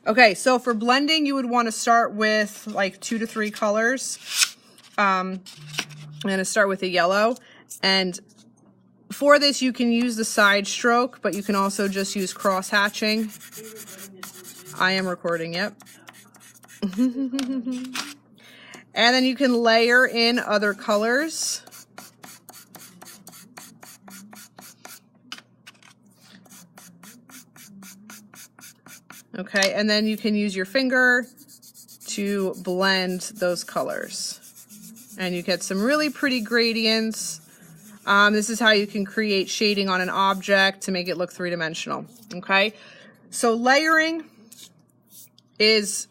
Okay, so for blending, you would want to start with like 2 to 3 colors. I'm going to start with a yellow. And for this, you can use the side stroke, but you can also just use cross hatching. I am recording, yep. And then you can layer in other colors. Okay, and then you can use your finger to blend those colors. And you get some really pretty gradients. This is how you can create shading on an object to make it look three-dimensional, okay? So layering is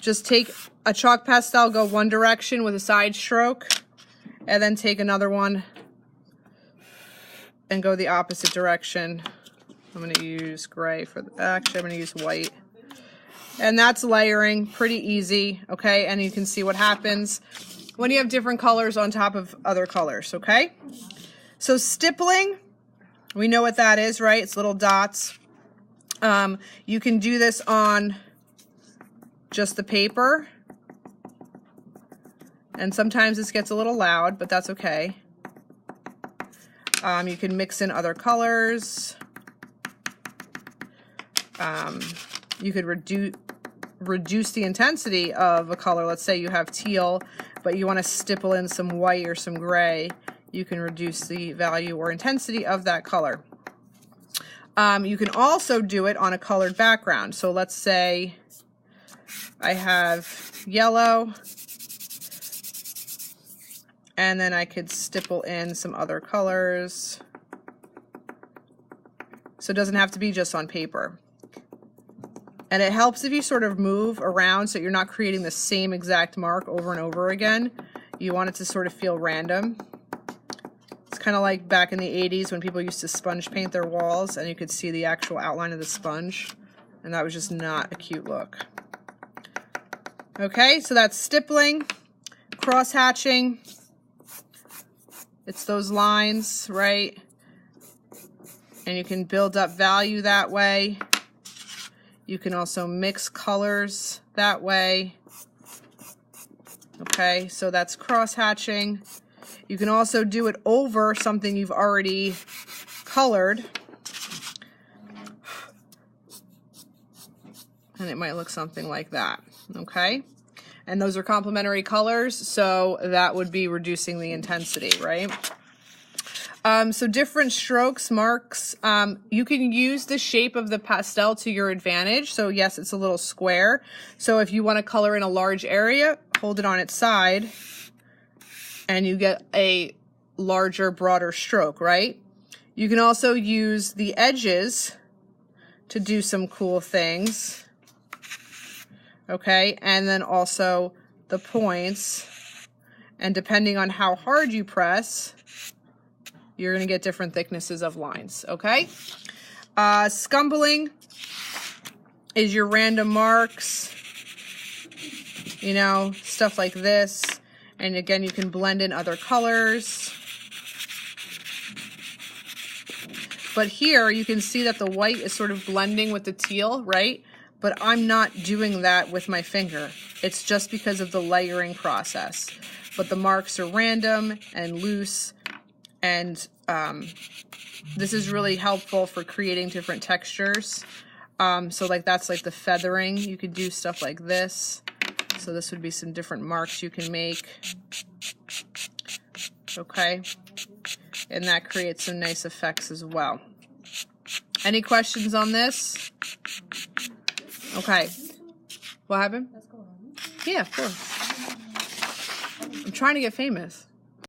just take a chalk pastel, go one direction with a side stroke, and then take another one and go the opposite direction. I'm going to use gray for, actually I'm going to use white. And that's layering, pretty easy, okay? And you can see what happens when you have different colors on top of other colors, okay? So stippling, we know what that is, right? It's little dots. You can do this on just the paper. And sometimes this gets a little loud, but that's okay. You can mix in other colors. You could reduce the intensity of a color. Let's say you have teal, but you want to stipple in some white or some gray. You can reduce the value or intensity of that color. You can also do it on a colored background. So let's say I have yellow, and then I could stipple in some other colors. So it doesn't have to be just on paper. And it helps if you sort of move around so you're not creating the same exact mark over and over again. You want it to sort of feel random. It's kind of like back in the 80s when people used to sponge paint their walls and you could see the actual outline of the sponge. And that was just not a cute look. Okay, so that's stippling, cross hatching. It's those lines, right? And you can build up value that way. You can also mix colors that way. Okay, so that's cross hatching. You can also do it over something you've already colored. And it might look something like that, okay? And those are complementary colors, so that would be reducing the intensity, right? So different strokes, marks, you can use the shape of the pastel to your advantage. So yes, it's a little square. So if you want to color in a large area, hold it on its side and you get a larger, broader stroke, right? You can also use the edges to do some cool things. Okay, and then also the points. And depending on how hard you press, you're going to get different thicknesses of lines, okay? Scumbling is your random marks, you know, stuff like this. And again, you can blend in other colors. But here you can see that the white is sort of blending with the teal, right? But I'm not doing that with my finger. It's just because of the layering process. But the marks are random and loose. And this is really helpful for creating different textures. So like that's like the feathering. You could do stuff like this. So this would be some different marks you can make. Okay. And that creates some nice effects as well. Any questions on this? Okay. What happened? Yeah, of course. I'm trying to get famous.